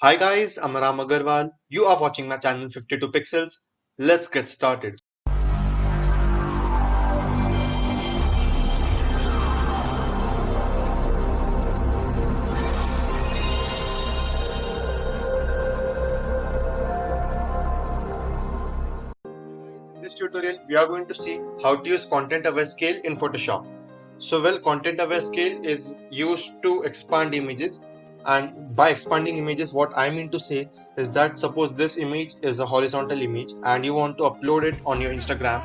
Hi guys, I'm Ram Agarwal. You are watching my channel 52 Pixels. Let's get started. In this tutorial, we are going to see how to use content aware scale in Photoshop. Content aware scale is used to expand images, and by expanding images, what I mean to say is that suppose this image is a horizontal image and you want to upload it on your Instagram,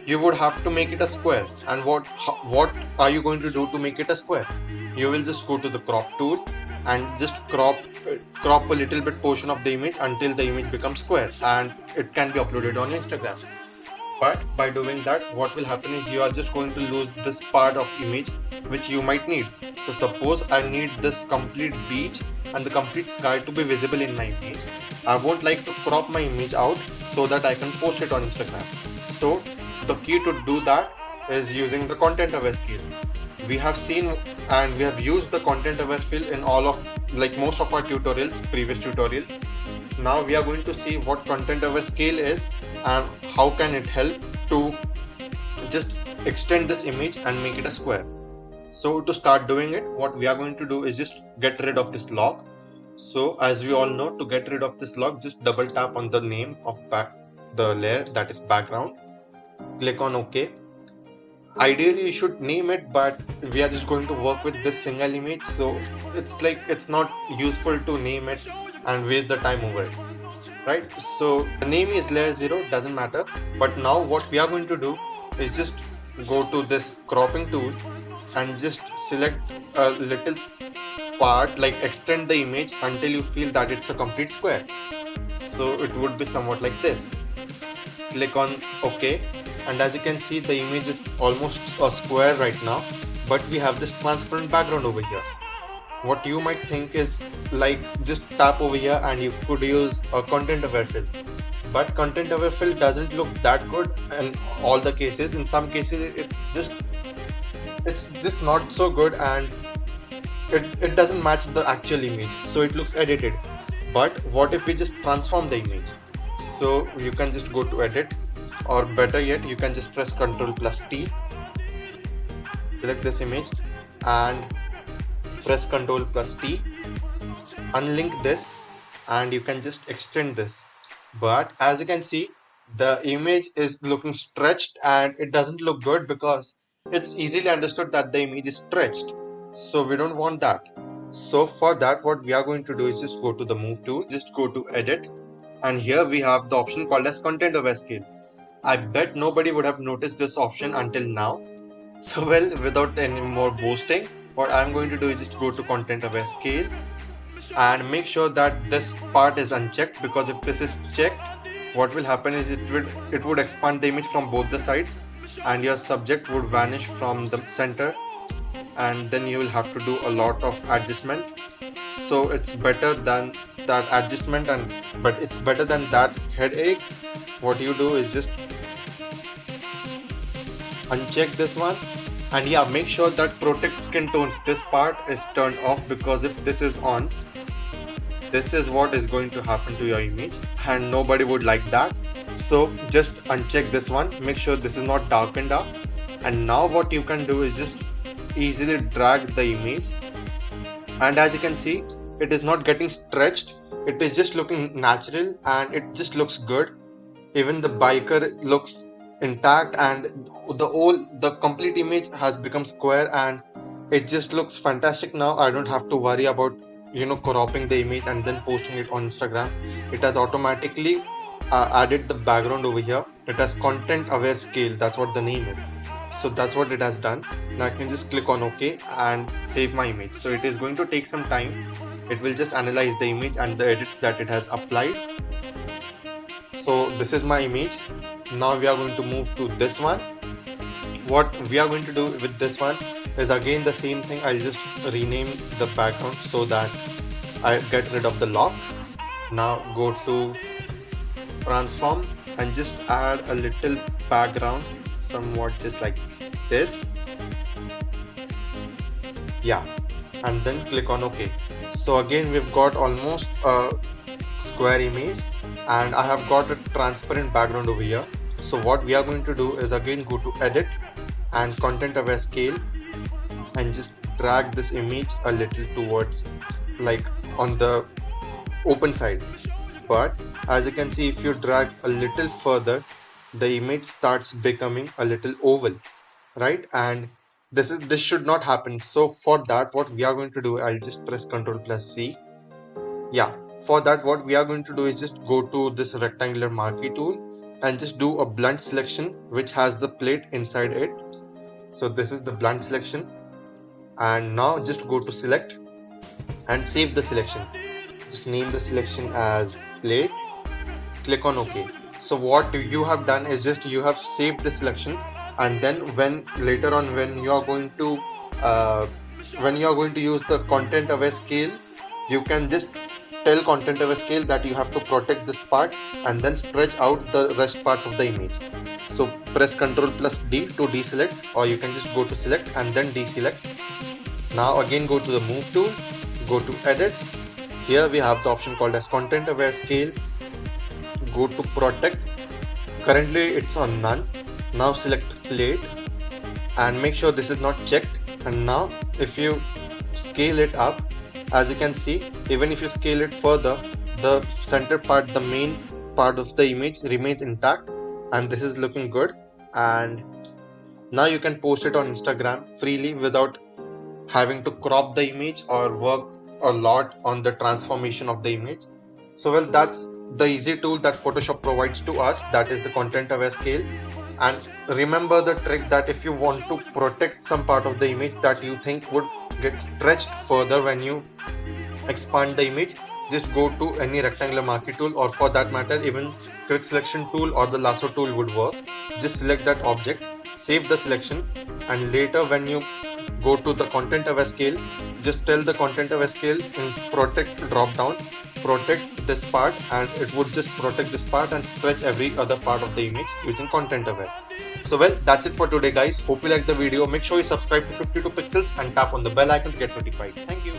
you would have to make it a square. And what are you going to do to make it a square? You will just go to the crop tool and just crop a little bit portion of the image until the image becomes square and it can be uploaded on Instagram. But by doing that, what will happen is you are just going to lose this part of image which you might need. So suppose I need this complete beach and the complete sky to be visible in my image. I won't like to crop my image out so that I can post it on Instagram. So the key to do that is using the content aware scale. We have seen and we have used the content aware fill in all of most of our tutorials, previous tutorials. Now we are going to see what content aware scale is and how can it help to just extend this image and make it a square. So to start doing it, what we are going to do is just get rid of this log. So as we all know, to get rid of this log, just double tap on the name of the layer, that is background. Click on OK. Ideally you should name it, but we are just going to work with this single image, so it's not useful to name it and waste the time over it, right? So the name is layer 0, doesn't matter. But now what we are going to do is just go to this cropping tool and just select a little part, like extend the image until you feel that it's a complete square. So it would be somewhat like this. Click on OK, and as you can see, the image is almost a square right now, but we have this transparent background over here. What you might think is like just tap over here and you could use a content aware fill, but content aware fill doesn't look that good in all the cases. In some cases it's just not so good and it doesn't match the actual image, so it looks edited. But what if we just transform the image? So you can just go to edit, or better yet, you can just press Ctrl plus T, select this image and press Ctrl plus T, unlink this, and you can just extend this. But as you can see, the image is looking stretched and it doesn't look good because it's easily understood that the image is stretched. So we don't want that. So for that, what we are going to do is just go to the move tool, just go to edit, and here we have the option called as content aware scale. I bet nobody would have noticed this option until now. So without any more boasting, what I'm going to do is just go to content aware scale and make sure that this part is unchecked, because if this is checked, what will happen is it would expand the image from both the sides and your subject would vanish from the center, and then you will have to do a lot of adjustment. So it's better than that adjustment, but it's better than that headache. What you do is just uncheck this one, and yeah, make sure that protect skin tones, this part is turned off, because if this is on, this is what is going to happen to your image and nobody would like that. So just uncheck this one, make sure this is not darkened up, and now what you can do is just easily drag the image, and as you can see, it is not getting stretched, it is just looking natural and it just looks good. Even the biker looks intact and the complete image has become square and it just looks fantastic. Now I don't have to worry about cropping the image and then posting it on Instagram. It has automatically added the background over here. It has content aware scale, that's what the name is. So that's what it has done. Now I can just click on OK and save my image. So it is going to take some time. It will just analyze the image and the edits that it has applied. So this is my image. Now we are going to move to this one. What we are going to do with this one is again the same thing. I'll just rename the background so that I get rid of the lock. Now go to transform and just add a little background, somewhat just like this. Yeah, and then click on OK. So again we've got almost a square image, and I have got a transparent background over here. So what we are going to do is again go to edit and content aware scale, and just drag this image a little towards, like, on the open side. But as you can see, if you drag a little further, the image starts becoming a little oval, right? And this should not happen. So for that, what we are going to do, I'll just press Ctrl+C. Yeah, for that, what we are going to do is just go to this rectangular marquee tool and just do a blunt selection which has the plate inside it. So this is the blunt selection, and now just go to select and save the selection. Just name the selection as plate, click on OK. So what you have done is just you have saved the selection, and then when later on when you are going to use the content aware scale, you can just tell content aware scale that you have to protect this part and then stretch out the rest parts of the image. So press Ctrl+D to deselect, or you can just go to select and then deselect. Now again go to the move tool, go to edit. Here we have the option called as content aware scale. Go to protect. Currently it's on none. Now select plate and make sure this is not checked. And now if you scale it up, as you can see, even if you scale it further, the center part, the main part of the image remains intact, and this is looking good. And now you can post it on Instagram freely without having to crop the image or work a lot on the transformation of the image. So well, that's the easy tool that Photoshop provides to us, that is the content aware scale. And remember the trick that if you want to protect some part of the image that you think would get stretched further when you expand the image, just go to any rectangular marquee tool, or for that matter even quick selection tool or the lasso tool would work. Just select that object, save the selection, and later when you go to the content aware scale, just tell the content aware scale in protect drop down, protect this part, and it would just protect this part and stretch every other part of the image using content aware. So well, that's it for today guys. Hope you liked the video. Make sure you subscribe to 52 Pixels and tap on the bell icon to get notified. Thank you.